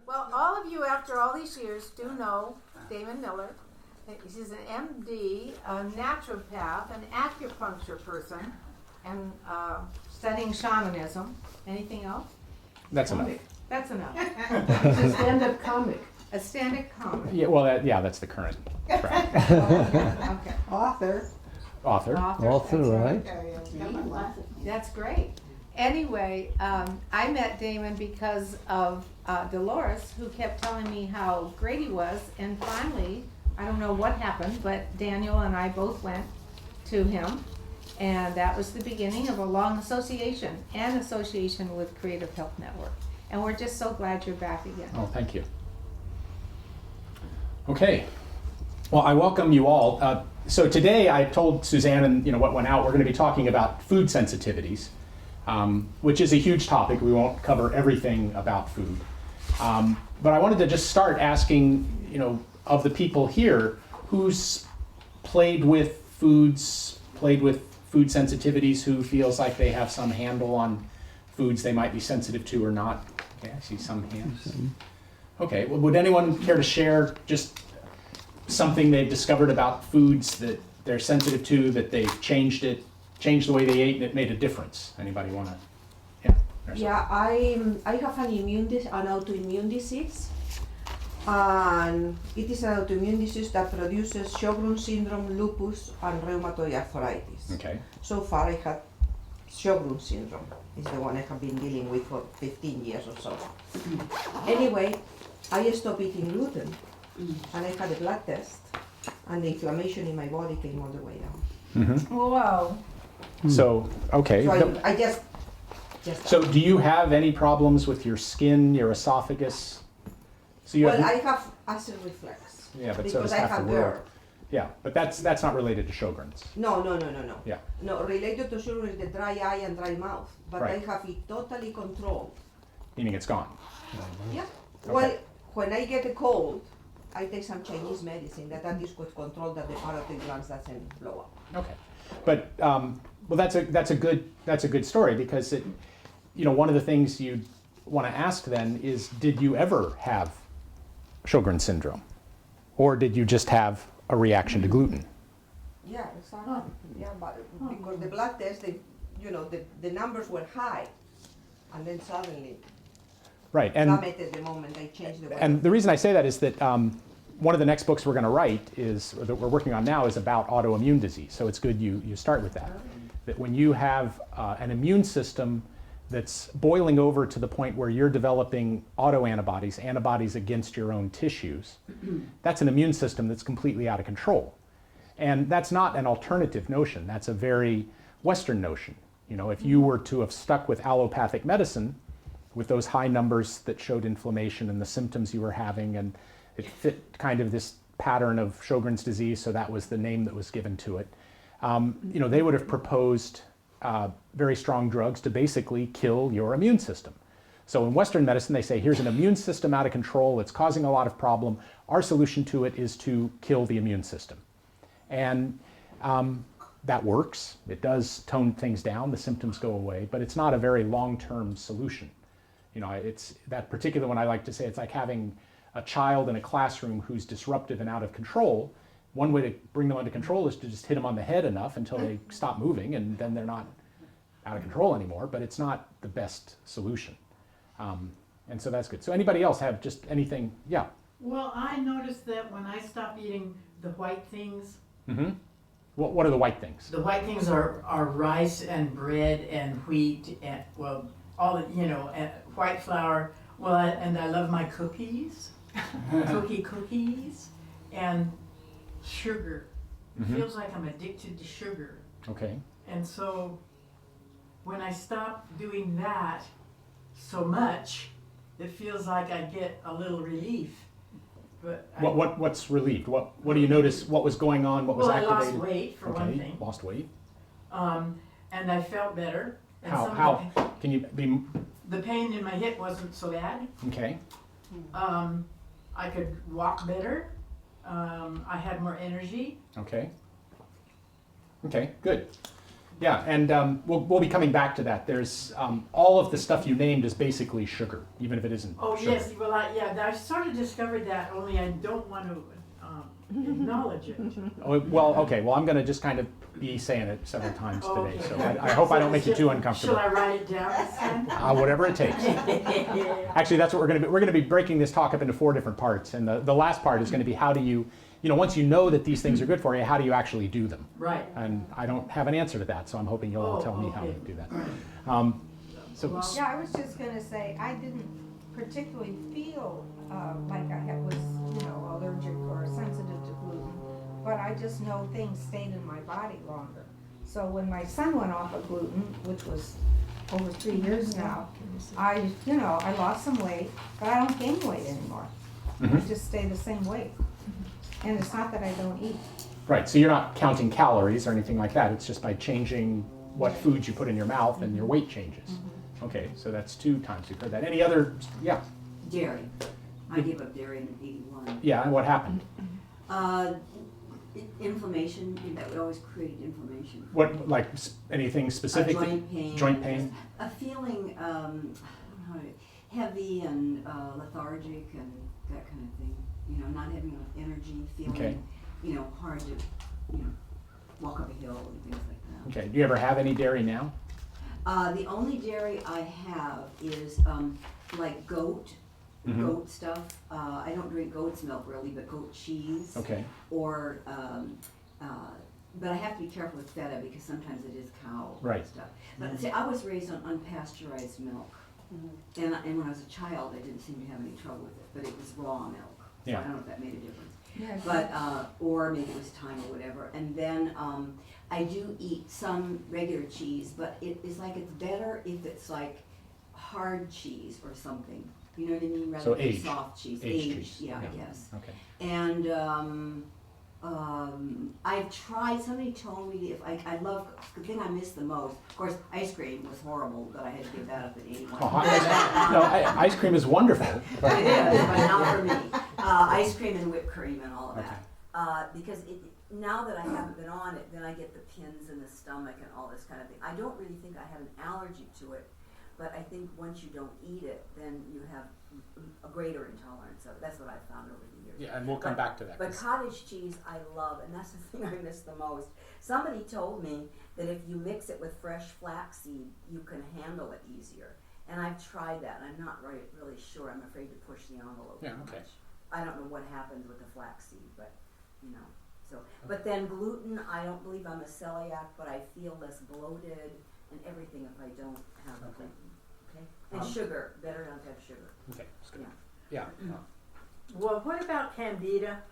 Well, all of you, after all these years, do know Damon Miller. He's an MD, a naturopath, an acupuncture person, and studying shamanism. Anything else? That's enough. That's enough. He's a stand-up comic. A stand-up comic. Yeah, well, that's the current track. Okay. Author. Author. Author, right? That's great. Anyway, I met Damon because of Dolores, who kept telling me how great he was, and finally, I don't know what happened, but Daniel and I both went to him, and that was the beginning of a long association with Creative Health Network. And we're just so glad you're back again. Oh, thank you. Okay. Well, I welcome you all. So today I told Suzanne and what went out, we're going to be talking about food sensitivities, which is a huge topic. We won't cover everything about food. But I wanted to just start asking, of the people here, who's played with food sensitivities, who feels like they have some handle on foods they might be sensitive to or not. Okay, I see some hands. Okay, well, would anyone care to share just something they've discovered about foods that they're sensitive to, that they've changed the way they ate and it made a difference? Anybody want to? Yeah, I have an autoimmune disease, and it is an autoimmune disease that produces Sjogren's syndrome, lupus, and rheumatoid arthritis. Okay. So far, I had Sjogren's syndrome. Is the one I have been dealing with for 15 years or so. Anyway, I stopped eating gluten, and I had a blood test, and the inflammation in my body came all the way down. Mm-hmm. Whoa. So, okay. So I just So do you have any problems with your skin, your esophagus? So you I have acid reflux. Yeah, but because so does I half have the world. GERD. Yeah, but that's not related to Sjogren's. No. Yeah. No, related to sugar is the dry eye and dry mouth, but Right. I have it totally controlled. Meaning it's gone. Yeah. Okay. Well, when I get a cold, I take some Chinese medicine that is what control that the parotid glands doesn't blow up. Okay, but well, that's a good story, because it, one of the things you want to ask then is, did you ever have Sjogren's syndrome, or did you just have a reaction to gluten? Yeah, exactly. Yeah, but because the blood test, the numbers were high, and then suddenly Right, and plummeted the moment I changed the way. And the reason I say that is that one of the next books we're going to write or that we're working on now, is about autoimmune disease. So it's good you start with that. That when you have an immune system that's boiling over to the point where you're developing autoantibodies, antibodies against your own tissues, that's an immune system that's completely out of control. And that's not an alternative notion. That's a very Western notion. If you were to have stuck with allopathic medicine, with those high numbers that showed inflammation and the symptoms you were having, and it fit kind of this pattern of Sjogren's disease, so that was the name that was given to it. They would have proposed very strong drugs to basically kill your immune system. So in Western medicine, they say, here's an immune system out of control, it's causing a lot of problem. Our solution to it is to kill the immune system. And that works. It does tone things down, the symptoms go away, but it's not a very long-term solution. It's that particular one I like to say, it's like having a child in a classroom who's disruptive and out of control. One way to bring them under control is to just hit them on the head enough until they stop moving, and then they're not out of control anymore, but it's not the best solution. And so that's good. So anybody else have just anything? Yeah. Well, I noticed that when I stopped eating the white things. Mm-hmm. What are the white things? The white things are rice and bread and wheat and, well, all the, and white flour. Well, and I love my cookies, cookies, and sugar. It feels like I'm addicted to sugar. Okay. And so when I stop doing that so much, it feels like I get a little relief. But What's relieved? What do you notice? What was going on? What was activated? I lost weight for one thing. Lost weight. And I felt better. And How? Can you be? The pain in my hip wasn't so bad. Okay. I could walk better. I had more energy. Okay. Okay. Good. Yeah, and we'll be coming back to that. There's all of the stuff you named is basically sugar, even if it isn't Oh, sugar. yes, well, I sort of discovered that, only I don't want to acknowledge it. Oh, well, okay, well, I'm going to just kind of be saying it several times today, so I hope I don't make you too uncomfortable. Shall I write it down this time? Whatever it takes. Actually, that's what we're going to be. We're going to be breaking this talk up into 4 different parts, and the last part is going to be how do you, once you know that these things are good for you, how do you actually do them? Right. And I don't have an answer to that, so I'm hoping you'll all tell me how to okay. do that. Well, Yeah, I was just gonna say, I didn't particularly feel like I was, allergic or sensitive to gluten, but I just know things stayed in my body longer. So when my son went off of gluten, which was over 3 years now, I lost some weight, but I don't gain weight anymore. I just stay the same weight. And it's not that I don't eat. Right, so you're not counting calories or anything like that. It's just by changing what foods you put in your mouth and your weight changes. Okay, so that's 2 times you've heard that. Any other, yeah, Dairy. I gave up dairy in '81. yeah, and what happened? Inflammation, that would always create inflammation. What, like anything specific? Joint pain. Joint pain? Just a feeling, I don't know how to, heavy and lethargic and that kind of thing. Not having enough energy, feeling, Okay. Hard to, walk up a hill and things like that. Okay, do you ever have any dairy now? The only dairy I have is like goat stuff. I don't drink goat's milk really, but goat cheese. Okay, Or, but I have to be careful with feta because sometimes it is cow Right. stuff. But see, I was raised on unpasteurized milk. And when I was a child, I didn't seem to have any trouble with it, but it was raw milk. So Yeah. I don't know if that made a difference. Yes. But, or maybe it was time or whatever. And then I do eat some regular cheese, but it is like it's better if it's like hard cheese or something. You know what I mean? Rather So than aged. soft cheese. Aged cheese, Yeah, yeah. I guess. okay. And I've tried, somebody told me if the thing I miss the most, of course, ice cream was horrible, but I had to give that up at 81. Ice cream is wonderful. But It is, but not for me. Ice cream and whipped cream and all of that. Because now that I haven't been on it, then I get the pins in the stomach and all this kind of thing. I don't really think I have an allergy to it, but I think once you don't eat it, then you have a greater intolerance of it. That's what I've found over the years. Yeah, and we'll come back to that. But cottage cheese I love, and that's the thing I miss the most. Somebody told me that if you mix it with fresh flaxseed, you can handle it easier. And I've tried that, and I'm not really sure. I'm afraid to push the envelope too much. I don't know what happens with the flaxseed, but so. But then gluten, I don't believe I'm a celiac, but I feel less bloated and everything if I don't have gluten. Okay. And sugar, better not to have sugar. Okay, that's good. Yeah. Well, what about candida?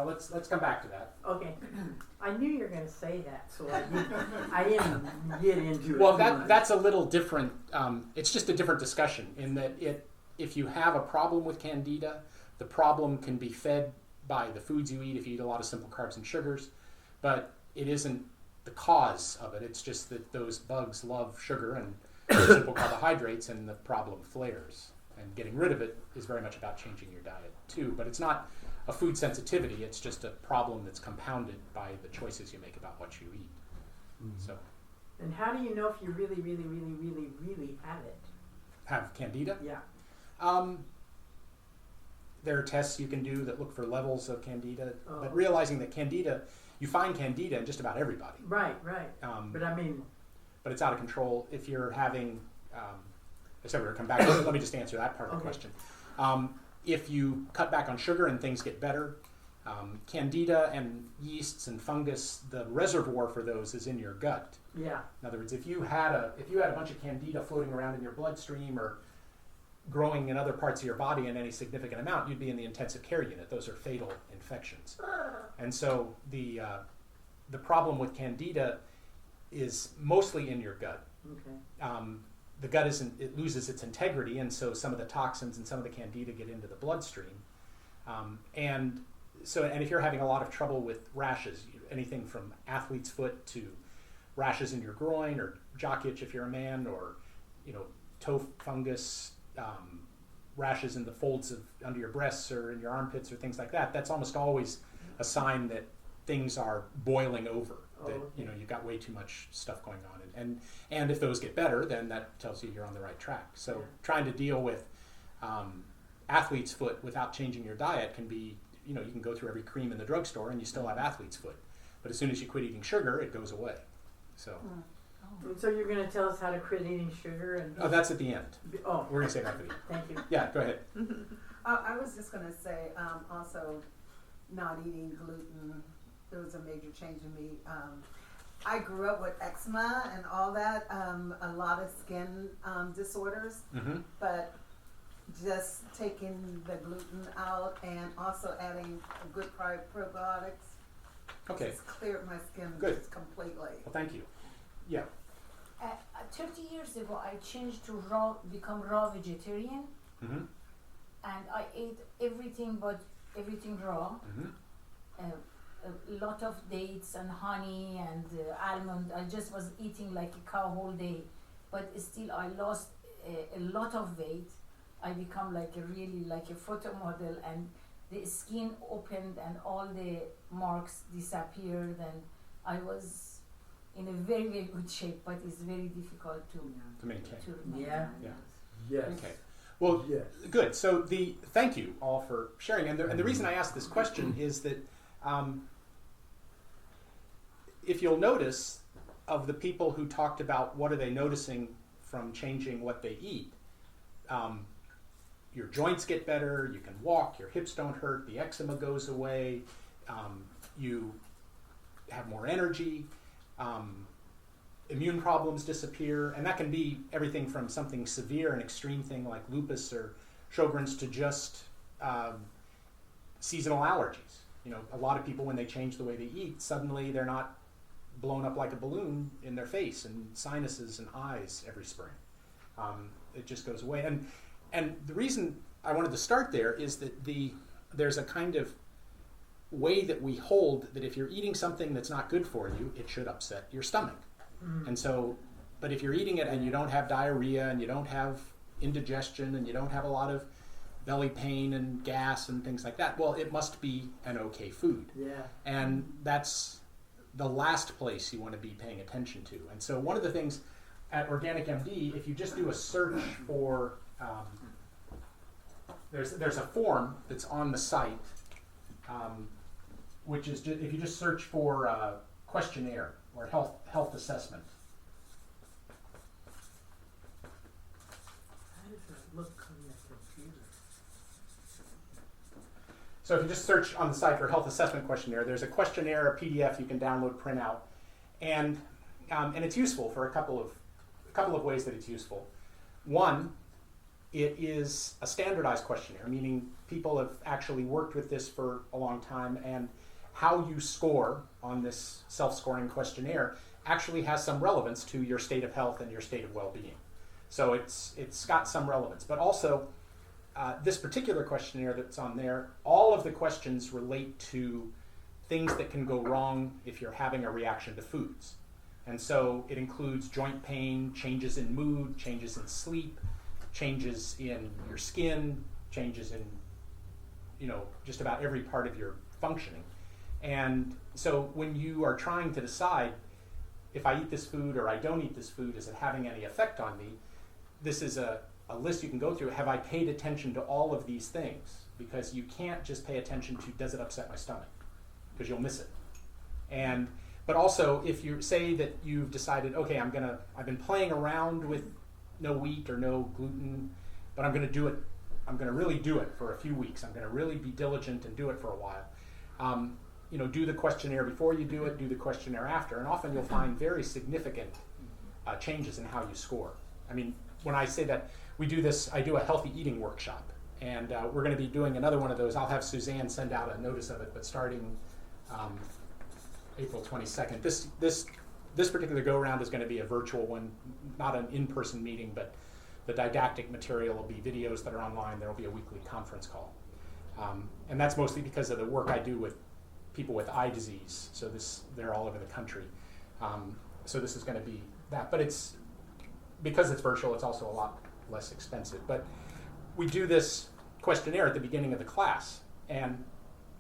Let's come back to that. Okay, I knew you were going to say that, so I didn't get into it. Well, too much. that's a little different. It's just a different discussion in that if you have a problem with candida, the problem can be fed by the foods you eat if you eat a lot of simple carbs and sugars, but it isn't the cause of it. It's just that those bugs love sugar and simple carbohydrates, and the problem flares. And getting rid of it is very much about changing your diet too. But it's not a food sensitivity. It's just a problem that's compounded by the choices you make about what you eat. So, And how do you know if you really, really, really, really, really have it? have candida. Yeah. There are tests you can do that look for levels of candida, Oh. but realizing that candida, you find candida in just about everybody. Right. But I mean, But it's out of control if you're having. I said we're going to come back to it. Let me just answer that part of the question. If you cut back on sugar and things get better, candida and yeasts and fungus, the reservoir for those is in your gut. yeah. In other words, if you had a bunch of candida floating around in your bloodstream or growing in other parts of your body in any significant amount, you'd be in the intensive care unit. Those are fatal infections. And so the problem with candida is mostly in your gut. Okay. The gut it loses its integrity, and so some of the toxins and some of the candida get into the bloodstream. And if you're having a lot of trouble with rashes, anything from athlete's foot to rashes in your groin, or jock itch if you're a man, or toe fungus, rashes in the folds of under your breasts or in your armpits or things like that, that's almost always a sign that things are boiling over that okay. you know you've got way too much stuff going on, and if those get better, then that tells you you're on the right track. So Yeah. trying to deal with athlete's foot without changing your diet can be, you know, you can go through every cream in the drugstore and you still have athlete's foot, but as soon as you quit eating sugar, it goes away. So And so you're going to tell us how to quit eating sugar and that's at the end. oh, We're gonna say that at the end. thank you. Yeah, go ahead. I was just gonna say, also not eating gluten, there was a major change in me. I grew up with eczema and all that, a lot of skin disorders, Mm-hmm. but just taking the gluten out and also adding a good probiotics Okay. just cleared my skin Good. just completely. Well, thank you. Yeah. 30 years ago, I changed to become raw vegetarian, Mm-hmm. and I ate everything but everything raw. Mm-hmm. A lot of dates and honey and almond. I just was eating like a cow whole day, but still I lost a lot of weight. I become like a really like a photo model, and the skin opened and all the marks disappeared, and I was in a very, very good shape, but it's very difficult to maintain. remember. Yeah. Yeah. Yes. Okay. Well, Yes. good. So thank you all for sharing. And the reason I asked this question is that if you'll notice, of the people who talked about what are they noticing from changing what they eat, your joints get better, you can walk, your hips don't hurt, the eczema goes away, you have more energy, immune problems disappear, and that can be everything from something severe, an extreme thing like lupus or Sjogren's, to just seasonal allergies. You know, a lot of people, when they change the way they eat, suddenly they're not blown up like a balloon in their face and sinuses and eyes every spring. It just goes away. And the reason I wanted to start there is that there's a kind of way that we hold that if you're eating something that's not good for you, it should upset your stomach. And so, but if you're eating it and you don't have diarrhea and you don't have indigestion and you don't have a lot of belly pain and gas and things like that, well, it must be an okay food. Yeah. And that's the last place you want to be paying attention to. And so one of the things at Organic MD, if you just do a search for, there's a form that's on the site, which is if you just search for questionnaire or health assessment. How does that look on the computer? So if you just search on the site for health assessment questionnaire, there's a questionnaire, a PDF you can download, print out, and it's useful for a couple of ways that it's useful. One, it is a standardized questionnaire, meaning people have actually worked with this for a long time, and how you score on this self-scoring questionnaire actually has some relevance to your state of health and your state of well-being. So it's got some relevance, but also this particular questionnaire that's on there, all of the questions relate to things that can go wrong if you're having a reaction to foods. And so it includes joint pain, changes in mood, changes in sleep, changes in your skin, changes in, you know, just about every part of your functioning. And so when you are trying to decide if I eat this food or I don't eat this food, is it having any effect on me? This is a list you can go through. Have I paid attention to all of these things? Because you can't just pay attention to, does it upset my stomach? Because you'll miss it. But also, if you say that you've decided, okay, I've been playing around with no wheat or no gluten, but I'm going to do it. I'm going to really do it for a few weeks. I'm going to really be diligent and do it for a while. You know, do the questionnaire before you do it, do the questionnaire after, and often you'll find very significant changes in how you score. I mean, when I say that, I do a healthy eating workshop, and we're going to be doing another one of those. I'll have Suzanne send out a notice of it, but starting April 22nd. This particular go-around is going to be a virtual one, not an in-person meeting, but the didactic material will be videos that are online. There will be a weekly conference call. And that's mostly because of the work I do with people with eye disease. So they're all over the country. So this is going to be that. But because it's virtual, it's also a lot less expensive. But we do this questionnaire at the beginning of the class. And